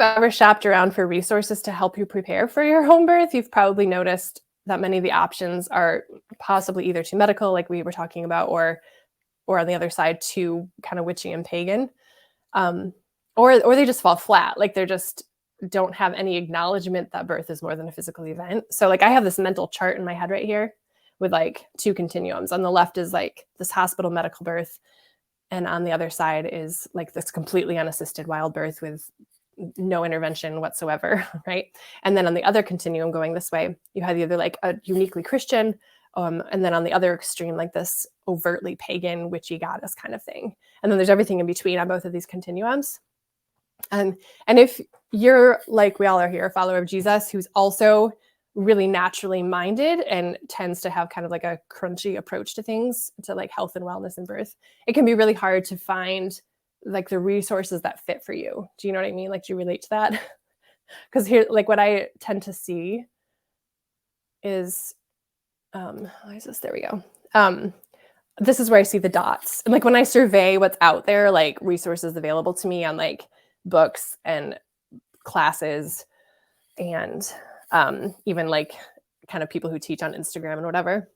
ever shopped around for resources to help you prepare for your home birth, you've probably noticed that many of the options are possibly either too medical, like we were talking about, or on the other side, too kind of witchy and pagan, or they just fall flat. Like they're just don't have any acknowledgement that birth is more than a physical event. So like I have this mental chart in my head right here with like two continuums. On the left is like this hospital medical birth, and on the other side is like this completely unassisted wild birth with no intervention whatsoever, right? And then on the other continuum going this way, you had either like a uniquely Christian, and then on the other extreme, like this overtly pagan, witchy goddess kind of thing. And then there's everything in between on both of these continuums. And if you're like we all are here, a follower of Jesus, who's also really naturally minded and tends to have kind of like a crunchy approach to things, to like health and wellness and birth, it can be really hard to find like the resources that fit for you. Do you know what I mean? Like, do you relate to that? Because here, like what I tend to see is, why is this? There we go. This is where I see the dots. And like when I survey what's out there, like resources available to me on like books and classes and even like kind of people who teach on Instagram and whatever,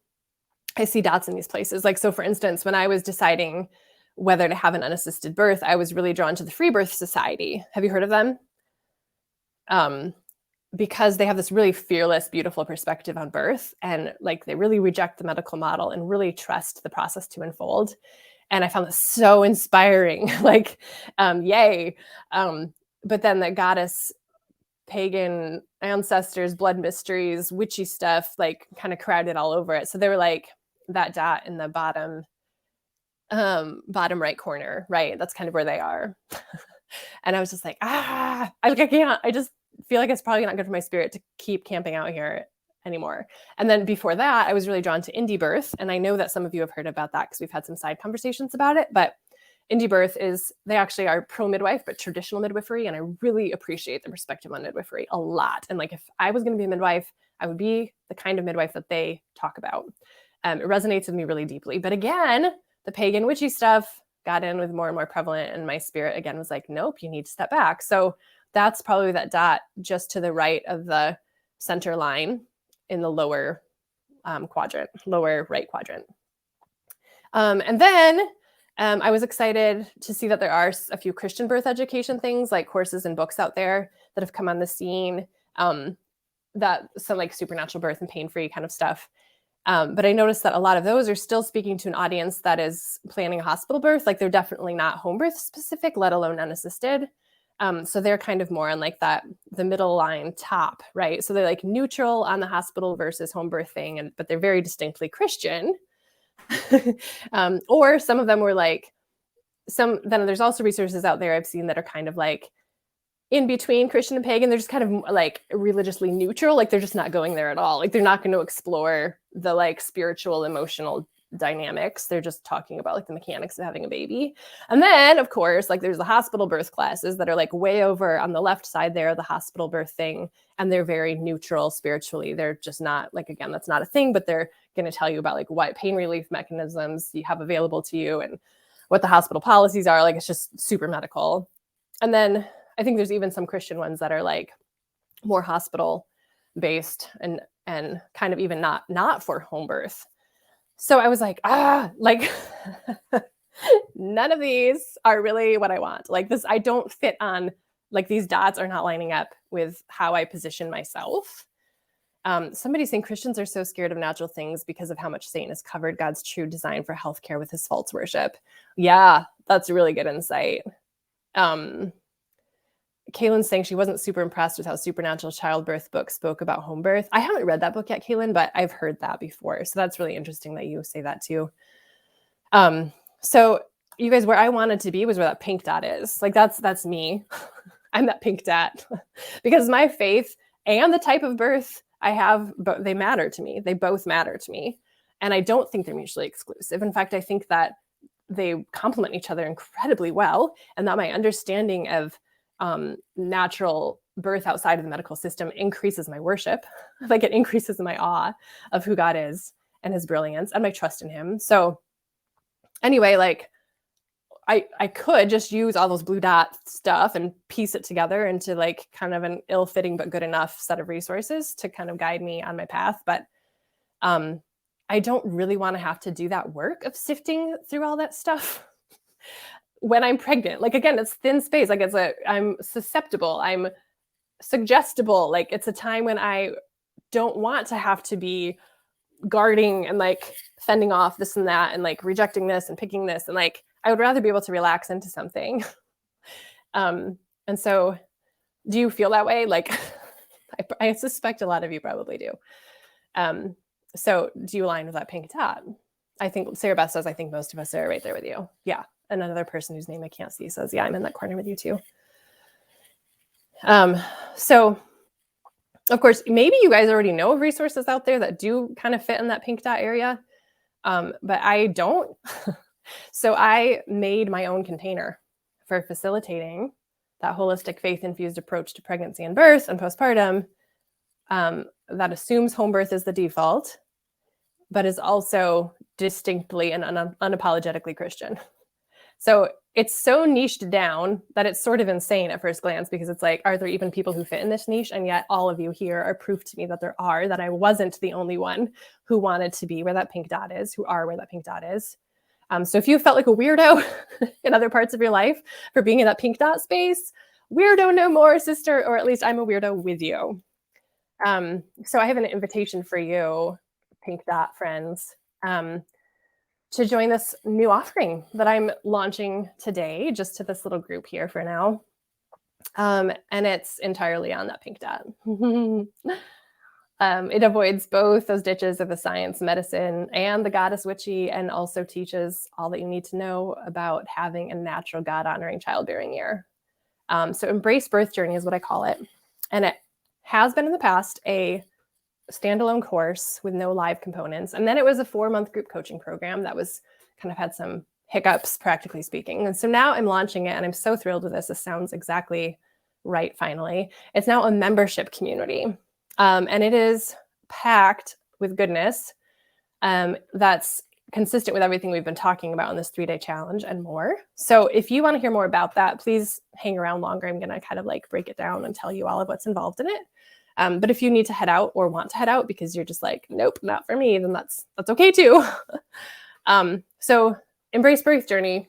I see dots in these places. Like, so for instance, when I was deciding whether to have an unassisted birth, I was really drawn to the Free Birth Society. Have you heard of them? Because they have this really fearless, beautiful perspective on birth, and like they really reject the medical model and really trust the process to unfold. And I found this so inspiring, like, yay. But then the goddess, pagan ancestors, blood mysteries, witchy stuff, like kind of crowded all over it. So they were like that dot in the bottom right corner, right? That's kind of where they are. And I was just like, I can't. I just feel like it's probably not good for my spirit to keep camping out here anymore. And then before that, I was really drawn to indie birth. And I know that some of you have heard about that because we've had some side conversations about it. But indie birth they actually are pro-midwife, but traditional midwifery. And I really appreciate the perspective on midwifery a lot. And like, if I was going to be a midwife, I would be the kind of midwife that they talk about. It resonates with me really deeply. But again, the pagan witchy stuff got in with more and more prevalent. And my spirit again was like, nope, you need to step back. So that's probably that dot just to the right of the center line in the lower quadrant, lower right quadrant. And then I was excited to see that there are a few Christian birth education things, like courses and books out there that have come on the scene, that some like supernatural birth and pain-free kind of stuff. But I noticed that a lot of those are still speaking to an audience that is planning a hospital birth. Like they're definitely not home birth specific, let alone unassisted. So they're kind of more on like the middle line top, right? So they're like neutral on the hospital versus home birth thing, but they're very distinctly Christian. Or some of them were like, then there's also resources out there I've seen that are kind of like in between Christian and pagan. They're just kind of like religiously neutral. Like they're just not going there at all. Like they're not going to explore the like spiritual, emotional dynamics. They're just talking about like the mechanics of having a baby. And then of course, like there's the hospital birth classes that are like way over on the left side there, the hospital birth thing. And they're very neutral spiritually. They're just not like, again, that's not a thing, but they're going to tell you about like what pain relief mechanisms you have available to you and what the hospital policies are. Like it's just super medical. And then I think there's even some Christian ones that are like more hospital based and kind of even not for home birth. So I was like, like none of these are really what I want. Like this, I don't fit on, like these dots are not lining up with how I position myself. Somebody's saying Christians are so scared of natural things because of how much Satan has covered God's true design for healthcare with his false worship. Yeah, that's a really good insight. Kaylin's saying she wasn't super impressed with how supernatural childbirth book spoke about home birth. I haven't read that book yet, Kaylin, but I've heard that before. So that's really interesting that you say that too. So you guys, where I wanted to be was where that pink dot is. Like that's me. I'm that pink dot because my faith and the type of birth I have, but they matter to me. They both matter to me. And I don't think they're mutually exclusive. In fact, I think that they complement each other incredibly well. And that my understanding of natural birth outside of the medical system increases my worship. Like it increases my awe of who God is and his brilliance and my trust in him. So anyway, like I could just use all those blue dot stuff and piece it together into like kind of an ill-fitting but good enough set of resources to kind of guide me on my path. But I don't really want to have to do that work of sifting through all that stuff when I'm pregnant. Like again, it's thin space. Like I'm susceptible. I'm suggestible. Like it's a time when I don't want to have to be guarding and like fending off this and that and like rejecting this and picking this, and like I would rather be able to relax into something. And so do you feel that way? Like I suspect a lot of you probably do. So do you align with that pink dot? I think Sarah Beth says, I think most of us are right there with you. Yeah. And another person whose name I can't see says, yeah, I'm in that corner with you too. So of course, maybe you guys already know of resources out there that do kind of fit in that pink dot area, but I don't. So I made my own container for facilitating that holistic faith-infused approach to pregnancy and birth and postpartum that assumes home birth is the default, but is also distinctly and unapologetically Christian. So it's so niched down that it's sort of insane at first glance, because it's like, are there even people who fit in this niche? And yet all of you here are proof to me that there are, that I wasn't the only one who wanted to be where that pink dot is, who are where that pink dot is. So if you felt like a weirdo in other parts of your life for being in that pink dot space, weirdo no more, sister, or at least I'm a weirdo with you. So I have an invitation for you, pink dot friends, to join this new offering that I'm launching today, just to this little group here for now. And it's entirely on that pink dot. It avoids both those ditches of the science, medicine, and the goddess witchy, and also teaches all that you need to know about having a natural, God-honoring childbearing year. So Embrace Birth Journey is what I call it. And it has been in the past a standalone course with no live components. And then it was a 4-month group coaching program that was kind of had some hiccups, practically speaking. And so now I'm launching it, and I'm so thrilled with this. This sounds exactly right, finally. It's now a membership community. And it is packed with goodness that's consistent with everything we've been talking about in this 3-day challenge and more. So if you want to hear more about that, please hang around longer. I'm going to kind of like break it down and tell you all of what's involved in it. But if you need to head out or want to head out because you're just like, nope, not for me, then that's okay too. So Embrace Birth Journey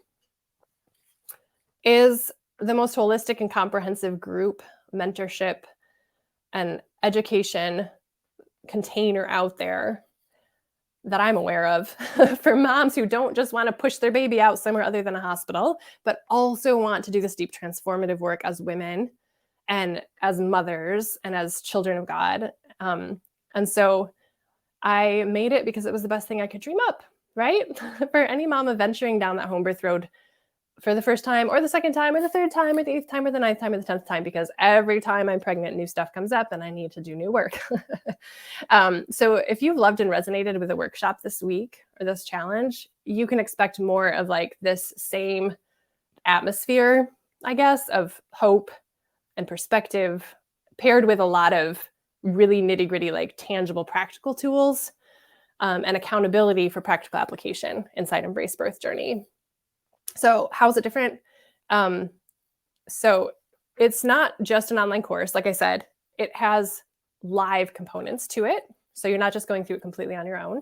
is the most holistic and comprehensive group mentorship and education container out there that I'm aware of for moms who don't just want to push their baby out somewhere other than a hospital, but also want to do this deep transformative work as women and as mothers and as children of God. And so I made it because it was the best thing I could dream up, right? For any mama venturing down that home birth road for the first time or the second time or the third time or the 8th time or the 9th time or the 10th time, because every time I'm pregnant, new stuff comes up and I need to do new work. So if you've loved and resonated with the workshop this week or this challenge, you can expect more of like this same atmosphere, I guess, of hope and perspective, paired with a lot of really nitty-gritty, like tangible, practical tools and accountability for practical application inside Embrace Birth Journey. So how is it different? So it's not just an online course. Like I said, it has live components to it. So you're not just going through it completely on your own.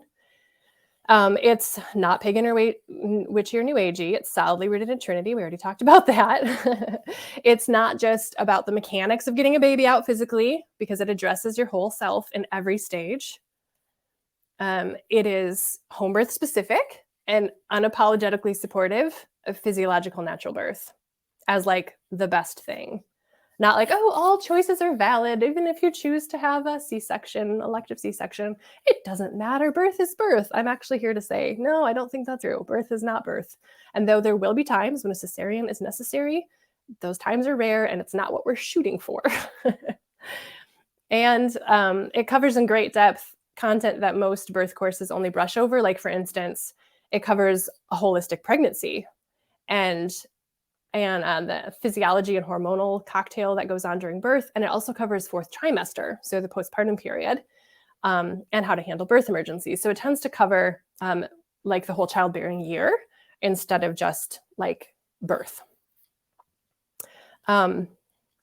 It's not pagan or witchy or new agey. It's solidly rooted in Trinity. We already talked about that. It's not just about the mechanics of getting a baby out physically, because it addresses your whole self in every stage. It is home birth specific and unapologetically supportive of physiological natural birth as like the best thing. Not like, oh, all choices are valid, even if you choose to have a C-section, elective C-section. It doesn't matter. Birth is birth. I'm actually here to say, no, I don't think that's true. Birth is not birth. And though there will be times when a cesarean is necessary, those times are rare and it's not what we're shooting for. And it covers in great depth content that most birth courses only brush over. Like, for instance, it covers a holistic pregnancy and the physiology and hormonal cocktail that goes on during birth. And it also covers 4th trimester, so the postpartum period, and how to handle birth emergencies. So it tends to cover like the whole childbearing year instead of just like birth.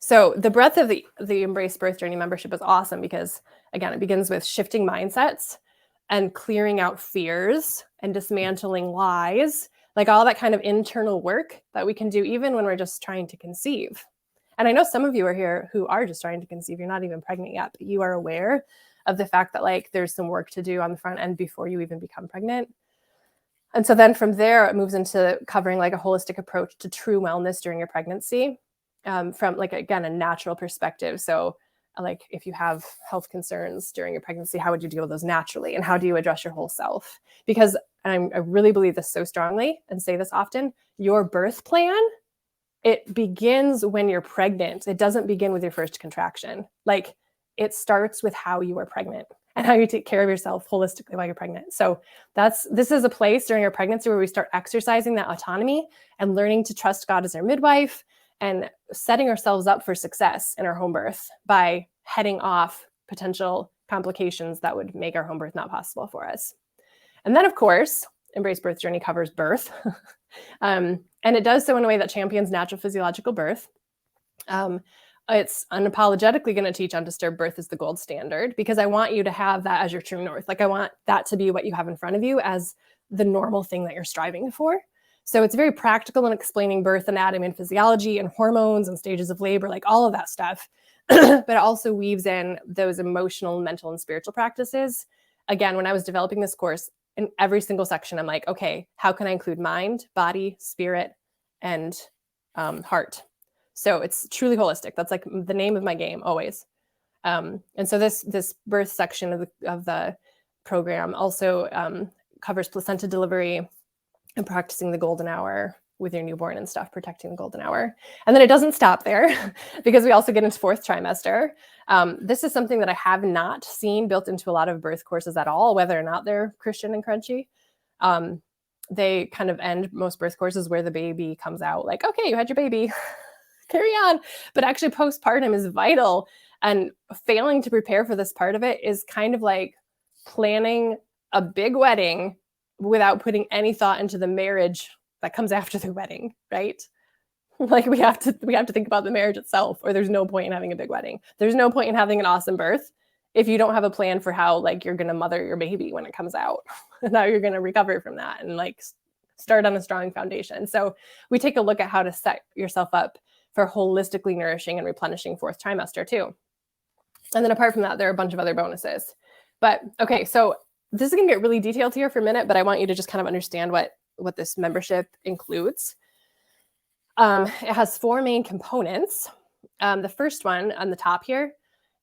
So the breadth of the Embrace Birth Journey membership is awesome because, again, it begins with shifting mindsets and clearing out fears and dismantling lies, like all that kind of internal work that we can do even when we're just trying to conceive. And I know some of you are here who are just trying to conceive. You're not even pregnant yet, but you are aware of the fact that like there's some work to do on the front end before you even become pregnant. And so then from there, it moves into covering like a holistic approach to true wellness during your pregnancy, from like, again, a natural perspective. So like if you have health concerns during your pregnancy, how would you deal with those naturally? And how do you address your whole self? Because I really believe this so strongly and say this often, your birth plan, it begins when you're pregnant. It doesn't begin with your first contraction. Like it starts with how you are pregnant and how you take care of yourself holistically while you're pregnant. So this is a place during your pregnancy where we start exercising that autonomy and learning to trust God as our midwife and setting ourselves up for success in our home birth by heading off potential complications that would make our home birth not possible for us. And then, of course, Embrace Birth Journey covers birth. And it does so in a way that champions natural physiological birth. It's unapologetically going to teach undisturbed birth as the gold standard because I want you to have that as your true north. Like I want that to be what you have in front of you as the normal thing that you're striving for. So it's very practical in explaining birth anatomy and physiology and hormones and stages of labor, like all of that stuff. But it also weaves in those emotional, mental, and spiritual practices. Again, when I was developing this course, in every single section, I'm like, okay, how can I include mind, body, spirit, and heart? So it's truly holistic. That's like the name of my game always. And so this birth section of the program also covers placenta delivery and practicing the golden hour with your newborn and stuff, protecting the golden hour. And then it doesn't stop there because we also get into fourth trimester. This is something that I have not seen built into a lot of birth courses at all, whether or not they're Christian and crunchy. They kind of end most birth courses where the baby comes out like, okay, you had your baby, carry on. But actually postpartum is vital. And failing to prepare for this part of it is kind of like planning a big wedding without putting any thought into the marriage that comes after the wedding, right? Like we have to think about the marriage itself, or there's no point in having a big wedding. There's no point in having an awesome birth if you don't have a plan for how like you're going to mother your baby when it comes out and how you're going to recover from that and like start on a strong foundation. So we take a look at how to set yourself up for holistically nourishing and replenishing fourth trimester too. And then apart from that, there are a bunch of other bonuses. But okay, so this is going to get really detailed here for a minute, but I want you to just kind of understand what this membership includes. It has 4 main components. The first one on the top here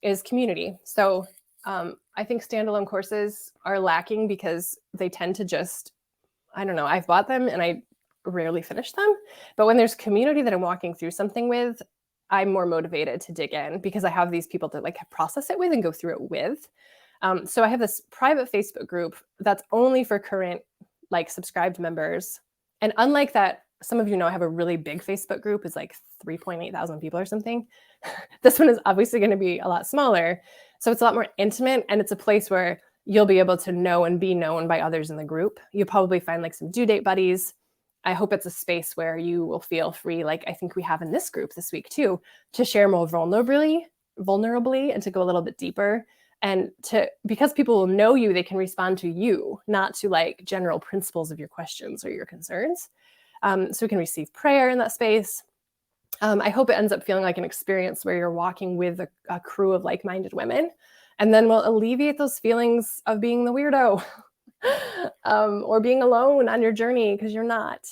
is community. So I think standalone courses are lacking because they tend to just, I don't know, I've bought them and I rarely finish them. But when there's community that I'm walking through something with, I'm more motivated to dig in because I have these people to like process it with and go through it with. So I have this private Facebook group that's only for current like subscribed members. And unlike that, some of you know I have a really big Facebook group. It's like 3.8 thousand people or something. This one is obviously going to be a lot smaller. So it's a lot more intimate. And it's a place where you'll be able to know and be known by others in the group. You'll probably find like some due date buddies. I hope it's a space where you will feel free, like I think we have in this group this week too, to share more vulnerably and to go a little bit deeper. And because people will know you, they can respond to you, not to like general principles of your questions or your concerns. So we can receive prayer in that space. I hope it ends up feeling like an experience where you're walking with a crew of like-minded women, and then we'll alleviate those feelings of being the weirdo or being alone on your journey because you're not.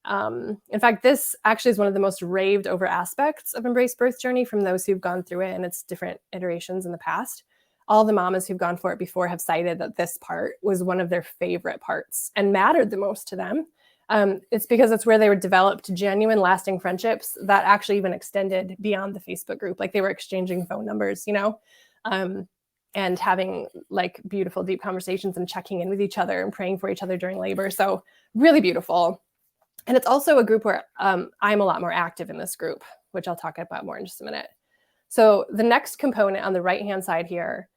In fact, this actually is one of the most raved over aspects of Embrace Birth Journey from those who've gone through it in its different iterations in the past. All the mamas who've gone for it before have cited that this part was one of their favorite parts and mattered the most to them. It's because it's where they were developed genuine, lasting friendships that actually even extended beyond the Facebook group. Like they were exchanging phone numbers, and having like beautiful, deep conversations and checking in with each other and praying for each other during labor. So really beautiful. And it's also a group where I'm a lot more active in this group, which I'll talk about more in just a minute. So the next component on the right-hand side here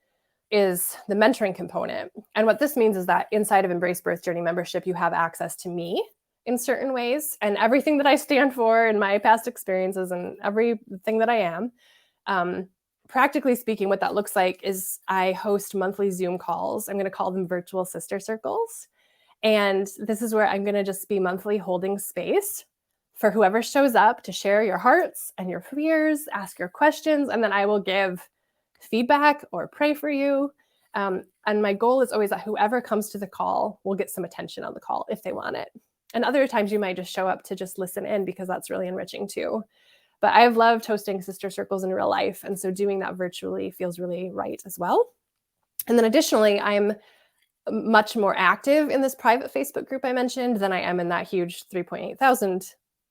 is the mentoring component. And what this means is that inside of Embrace Birth Journey membership, you have access to me in certain ways, and everything that I stand for and my past experiences and everything that I am. Um, Practically speaking, what that looks like is I host monthly Zoom calls. I'm going to call them virtual sister circles. And this is where I'm going to just be monthly holding space for whoever shows up to share your hearts and your fears, ask your questions, and then I will give feedback or pray for you. And my goal is always that whoever comes to the call will get some attention on the call if they want it. And other times you might just show up to just listen in because that's really enriching too. But I've loved hosting sister circles in real life. And so doing that virtually feels really right as well. And then additionally, I'm much more active in this private Facebook group I mentioned than I am in that huge 3.8 thousand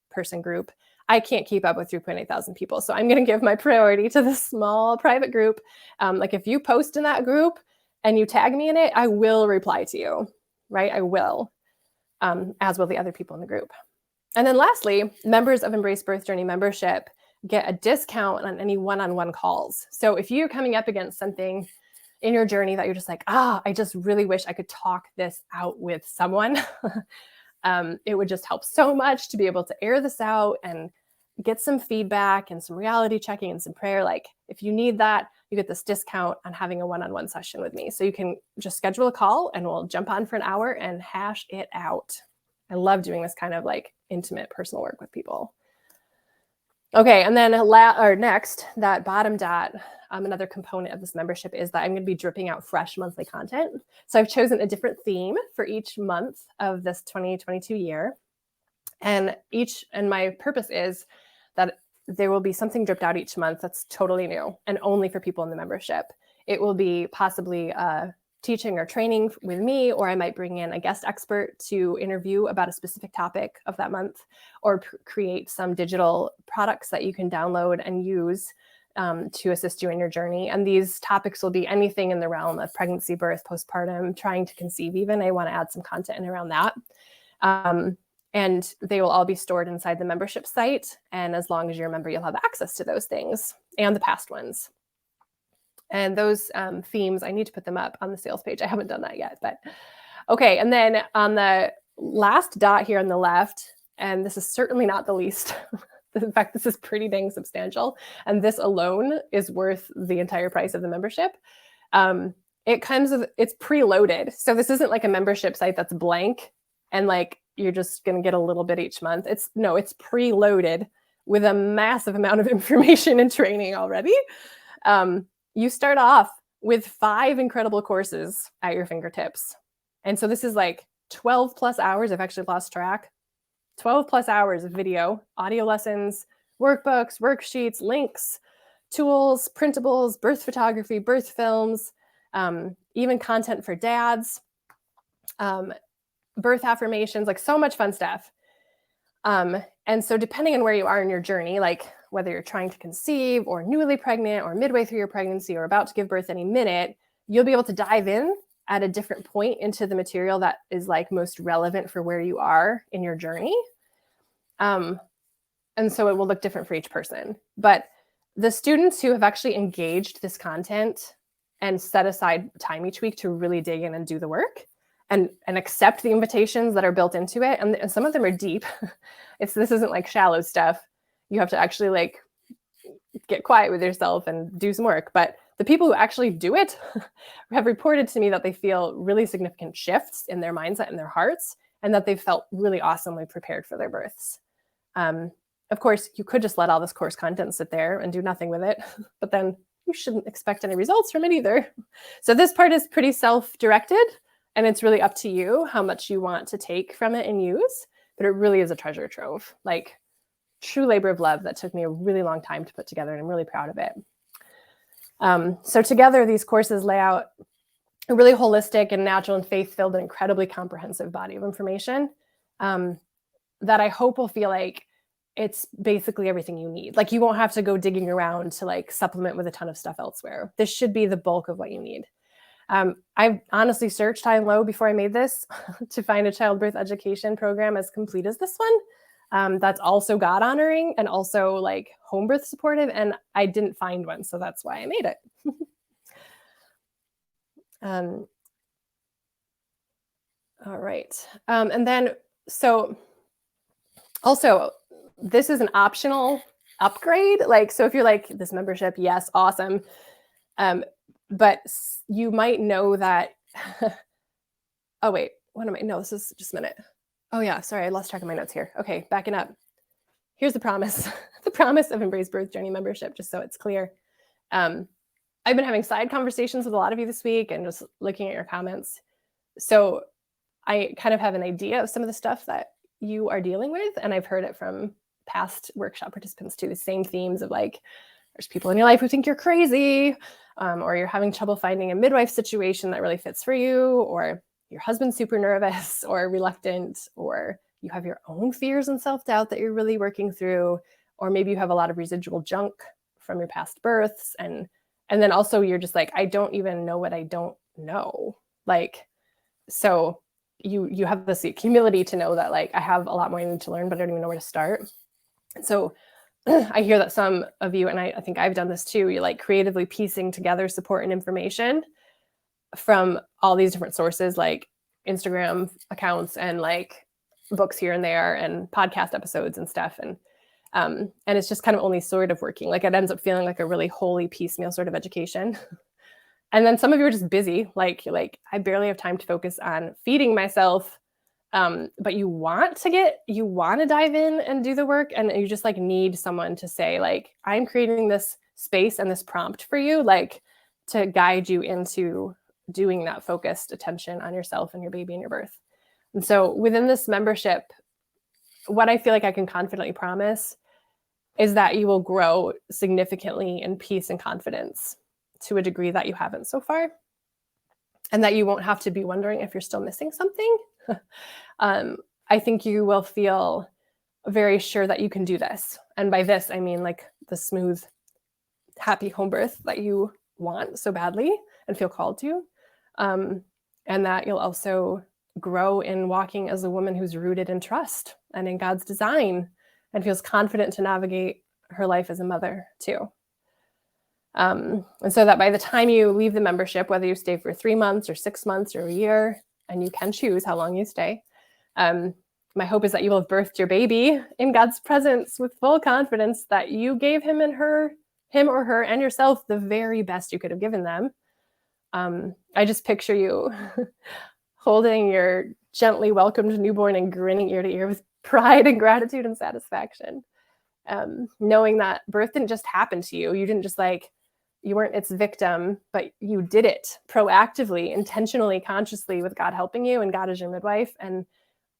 person group. I can't keep up with 3.8 thousand people. So I'm going to give my priority to this small private group. Like if you post in that group and you tag me in it, I will reply to you, right? I will, as will the other people in the group. And then lastly, members of Embrace Birth Journey membership get a discount on any one-on-one calls. So if you're coming up against something in your journey that you're just like, I just really wish I could talk this out with someone, it would just help so much to be able to air this out and get some feedback and some reality checking and some prayer. Like if you need that, you get this discount on having a one-on-one session with me. So you can just schedule a call and we'll jump on for an hour and hash it out. I love doing this kind of like intimate personal work with people. Okay, and then next, that bottom dot, another component of this membership is that I'm going to be dripping out fresh monthly content. So I've chosen a different theme for each month of this 2022 year. And my purpose is that there will be something dripped out each month that's totally new and only for people in the membership. It will be possibly teaching or training with me, or I might bring in a guest expert to interview about a specific topic of that month, or create some digital products that you can download and use to assist you in your journey. And these topics will be anything in the realm of pregnancy, birth, postpartum, trying to conceive even. I want to add some content in around that. And they will all be stored inside the membership site. And as long as you're a member, you'll have access to those things and the past ones. And those themes, I need to put them up on the sales page. I haven't done that yet, but okay. And then on the last dot here on the left, and this is certainly not the least, in fact, this is pretty dang substantial. And this alone is worth the entire price of the membership. It's preloaded. So this isn't like a membership site that's blank and like you're just going to get a little bit each month. It's preloaded with a massive amount of information and training already. You start off with 5 incredible courses at your fingertips. And so this is like 12 plus hours. I've actually lost track. 12 plus hours of video, audio lessons, workbooks, worksheets, links, tools, printables, birth photography, birth films, even content for dads, birth affirmations, like so much fun stuff. And so depending on where you are in your journey, like whether you're trying to conceive or newly pregnant or midway through your pregnancy or about to give birth any minute, you'll be able to dive in at a different point into the material that is like most relevant for where you are in your journey. And so it will look different for each person. But the students who have actually engaged this content and set aside time each week to really dig in and do the work and accept the invitations that are built into it, and some of them are deep. This isn't like shallow stuff. You have to actually like get quiet with yourself and do some work. But the people who actually do it have reported to me that they feel really significant shifts in their mindset and their hearts, and that they've felt really awesomely prepared for their births. Of course, you could just let all this course content sit there and do nothing with it, but then you shouldn't expect any results from it either. So this part is pretty self-directed, and it's really up to you how much you want to take from it and use, but it really is a treasure trove, like true labor of love that took me a really long time to put together, and I'm really proud of it. So together, these courses lay out a really holistic and natural and faith-filled and incredibly comprehensive body of information that I hope will feel like it's basically everything you need. Like you won't have to go digging around to like supplement with a ton of stuff elsewhere. This should be the bulk of what you need. I've honestly searched high and low before I made this to find a childbirth education program as complete as this one. That's also God honoring and also like home birth supportive. And I didn't find one. So that's why I made it. All right. And then, so Also, this is an optional upgrade. Like, so if you're like, this membership, yes, awesome. But you might know that, oh wait, what am I? No, this is just a minute. Oh yeah, sorry, I lost track of my notes here. Okay, backing up. Here's the promise, the promise of Embrace Birth Journey membership, just so it's clear. I've been having side conversations with a lot of you this week and just looking at your comments. So I kind of have an idea of some of the stuff that you are dealing with. And I've heard it from past workshop participants too, the same themes of like, there's people in your life who think you're crazy, or you're having trouble finding a midwife situation that really fits for you, or your husband's super nervous or reluctant, or you have your own fears and self-doubt that you're really working through, or maybe you have a lot of residual junk from your past births. And then also you're just like, I don't even know what I don't know. Like, so you have this humility to know that like, I have a lot more I need to learn, but I don't even know where to start. So I hear that some of you, and I think I've done this too, you're like creatively piecing together support and information from all these different sources, like Instagram accounts and like books here and there and podcast episodes and stuff. And it's just kind of only sort of working. Like it ends up feeling like a really holy piecemeal sort of education. And then some of you are just busy. Like I barely have time to focus on feeding myself. But you want to dive in and do the work. And you just like need someone to say like, I'm creating this space and this prompt for you, like to guide you into doing that focused attention on yourself and your baby and your birth. And so within this membership, what I feel like I can confidently promise is that you will grow significantly in peace and confidence to a degree that you haven't so far. And that you won't have to be wondering if you're still missing something. I think you will feel very sure that you can do this. And by this, I mean like the smooth, happy home birth that you want so badly and feel called to. And that you'll also grow in walking as a woman who's rooted in trust and in God's design and feels confident to navigate her life as a mother too. And so that by the time you leave the membership, whether you stay for 3 months or 6 months or a year, and you can choose how long you stay, my hope is that you will have birthed your baby in God's presence with full confidence that you gave him or her and yourself the very best you could have given them. I just picture you holding your gently welcomed newborn and grinning ear to ear with pride and gratitude and satisfaction. Knowing that birth didn't just happen to you. You didn't just like, you weren't its victim, but you did it proactively, intentionally, consciously with God helping you and God as your midwife. And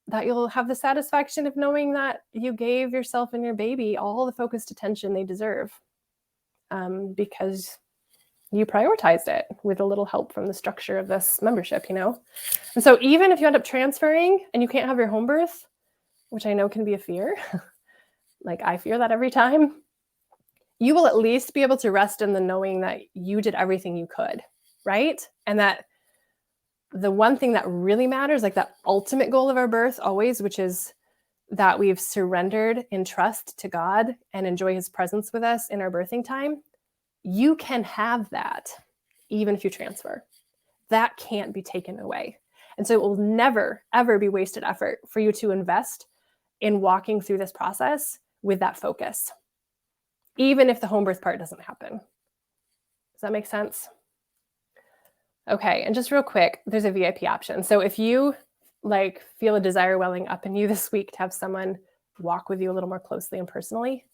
that you'll have the satisfaction of knowing that you gave yourself and your baby all the focused attention they deserve, because you prioritized it with a little help from the structure of this membership, you know? And so even if you end up transferring and you can't have your home birth, which I know can be a fear, like I fear that every time, you will at least be able to rest in the knowing that you did everything you could, right? And that the one thing that really matters, like that ultimate goal of our birth always, which is that we've surrendered in trust to God and enjoy his presence with us in our birthing time, you can have that even if you transfer. That can't be taken away. And so it will never, ever be wasted effort for you to invest in walking through this process with that focus, even if the home birth part doesn't happen. Does that make sense? Okay, and just real quick, there's a VIP option. So if you like feel a desire welling up in you this week to have someone walk with you a little more closely and personally,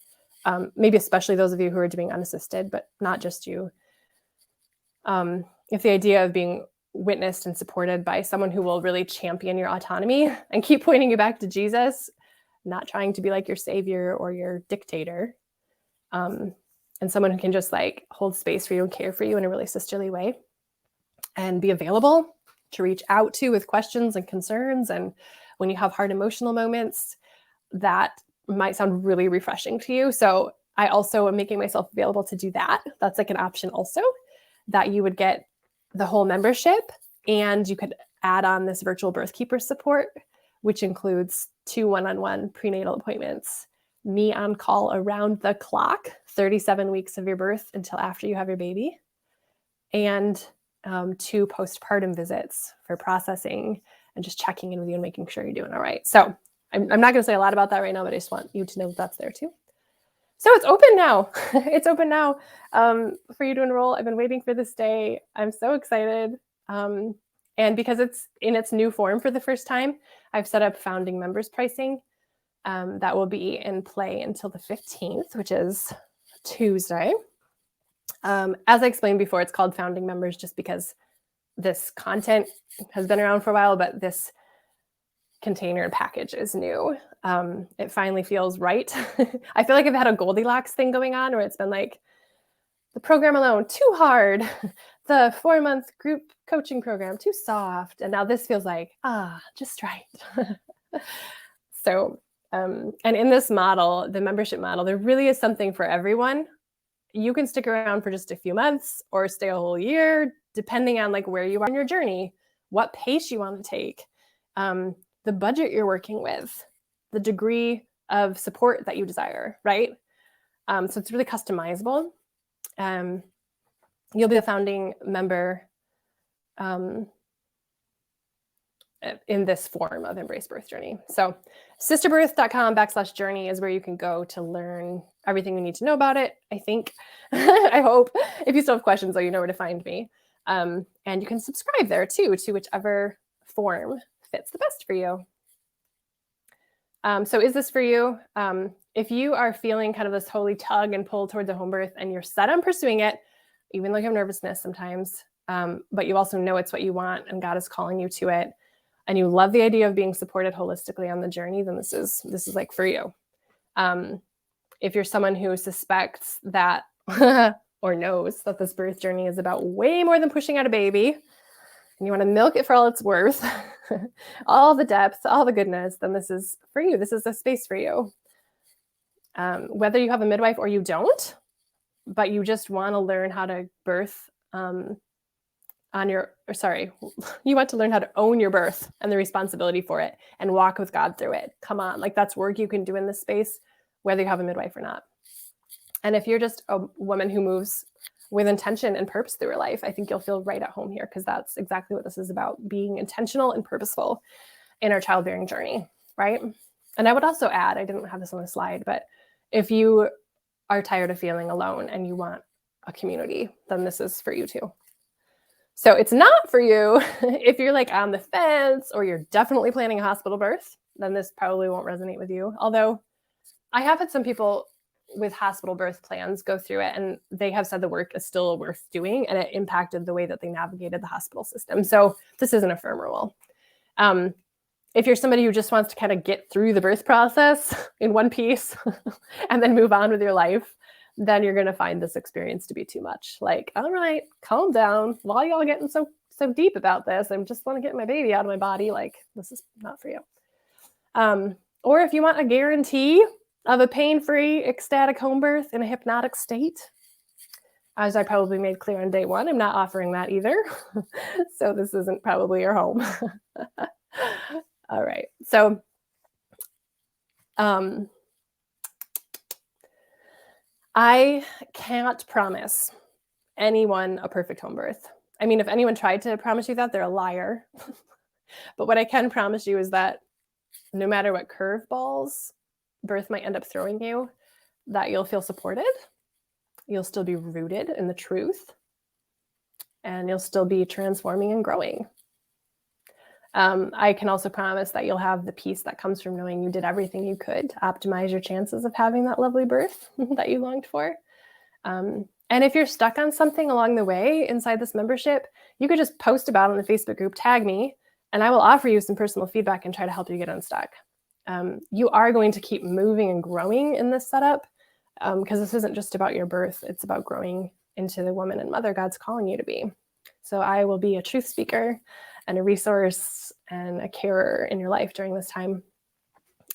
maybe especially those of you who are doing unassisted, but not just you. If the idea of being witnessed and supported by someone who will really champion your autonomy and keep pointing you back to Jesus, not trying to be like your savior or your dictator, and someone who can just like hold space for you and care for you in a really sisterly way and be available to reach out to with questions and concerns. And when you have hard emotional moments, that might sound really refreshing to you. So I also am making myself available to do that. That's like an option also, that you would get the whole membership and you could add on this virtual birth keeper support, which includes 2 one-on-one prenatal appointments, me on call around the clock, 37 weeks of your birth until after you have your baby, and 2 postpartum visits for processing and just checking in with you and making sure you're doing all right. So I'm not going to say a lot about that right now, but I just want you to know that that's there too. So it's open now. It's open now for you to enroll. I've been waiting for this day. I'm so excited. And because it's in its new form for the first time, I've set up founding members pricing. That will be in play until the 15th, which is Tuesday. As I explained before, it's called founding members just because this content has been around for a while, but this container and package is new. It finally feels right. I feel like I've had a Goldilocks thing going on where it's been like the program alone too hard, the 4-month group coaching program too soft, and now this feels like just right. So and in this model, the membership model, there really is something for everyone. You can stick around for just a few months or stay a whole year, depending on like where you are in your journey, what pace you want to take, the budget you're working with, the degree of support that you desire, right? So it's really customizable. You'll be a founding member in this form of Embrace Birth Journey. So sisterbirth.com/journey is where you can go to learn everything you need to know about it, I think. I hope. If you still have questions, though, you know where to find me. And you can subscribe there, too, to whichever form fits the best for you. So is this for you? If you are feeling kind of this holy tug and pull towards a home birth and you're set on pursuing it, even though you have nervousness sometimes, but you also know it's what you want and God is calling you to it, and you love the idea of being supported holistically on the journey, then this is like for you. If you're someone who suspects that or knows that this birth journey is about way more than pushing out a baby, and you want to milk it for all it's worth, all the depth, all the goodness, then this is for you. This is a space for you. Whether you have a midwife or you don't, but you just want to learn how to birth you want to learn how to own your birth and the responsibility for it and walk with God through it. Come on, like that's work you can do in this space, whether you have a midwife or not. And if you're just a woman who moves with intention and purpose through her life, I think you'll feel right at home here, because that's exactly what this is about, being intentional and purposeful in our childbearing journey, right? And I would also add, I didn't have this on the slide, but if you are tired of feeling alone and you want a community, then this is for you too. So it's not for you if you're like on the fence or you're definitely planning a hospital birth, then this probably won't resonate with you. Although I have had some people with hospital birth plans go through it and they have said the work is still worth doing and it impacted the way that they navigated the hospital system. So this isn't a firm rule. If you're somebody who just wants to kind of get through the birth process in one piece and then move on with your life, then you're going to find this experience to be too much. Like, all right, calm down. Why are y'all getting so deep about this? I just want to get my baby out of my body. Like, this is not for you. Or if you want a guarantee of a pain-free, ecstatic home birth in a hypnotic state, as I probably made clear on day one, I'm not offering that either. So this isn't probably your home. All right. So, I can't promise anyone a perfect home birth. I mean, if anyone tried to promise you that, they're a liar. But what I can promise you is that no matter what curveballs birth might end up throwing you, that you'll feel supported. You'll still be rooted in the truth. And you'll still be transforming and growing. I can also promise that you'll have the peace that comes from knowing you did everything you could to optimize your chances of having that lovely birth that you longed for. And if you're stuck on something along the way inside this membership, you could just post about it in the Facebook group, tag me, and I will offer you some personal feedback and try to help you get unstuck. You are going to keep moving and growing in this setup because this isn't just about your birth. It's about growing into the woman and mother God's calling you to be. So I will be a truth speaker and a resource and a carer in your life during this time.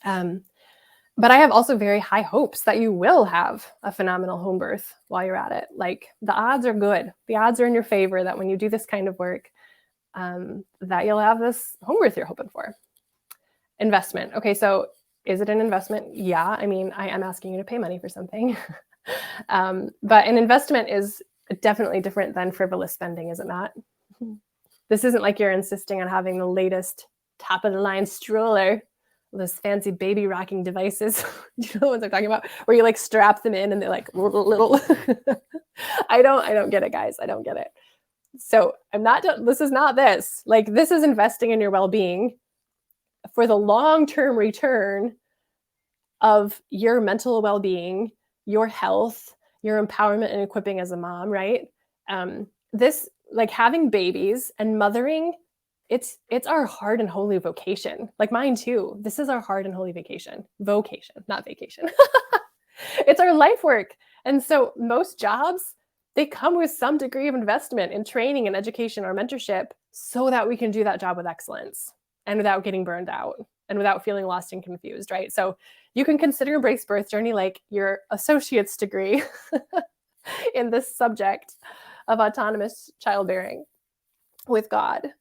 But I have also very high hopes that you will have a phenomenal home birth while you're at it. Like, the odds are good. The odds are in your favor that when you do this kind of work, that you'll have this home birth you're hoping for. Investment. Okay, so is it an investment? Yeah, I mean, I am asking you to pay money for something. But an investment is definitely different than frivolous spending, is it not? This isn't like you're insisting on having the latest top of the line stroller those fancy baby rocking devices. You know what I'm talking about? Where you like strap them in and they're like little. I don't get it, guys. I don't get it. So this is not this. Like, this is investing in your well-being for the long-term return of your mental well-being, your health, your empowerment and equipping as a mom, right? This, like, having babies and mothering, it's our hard and holy vocation. Like mine too. This is our hard and holy vocation, not vacation. It's our life work. And so most jobs, they come with some degree of investment in training and education or mentorship so that we can do that job with excellence and without getting burned out and without feeling lost and confused, right? So you can consider Embrace Birth Journey like your associate's degree in this subject of autonomous childbearing with God.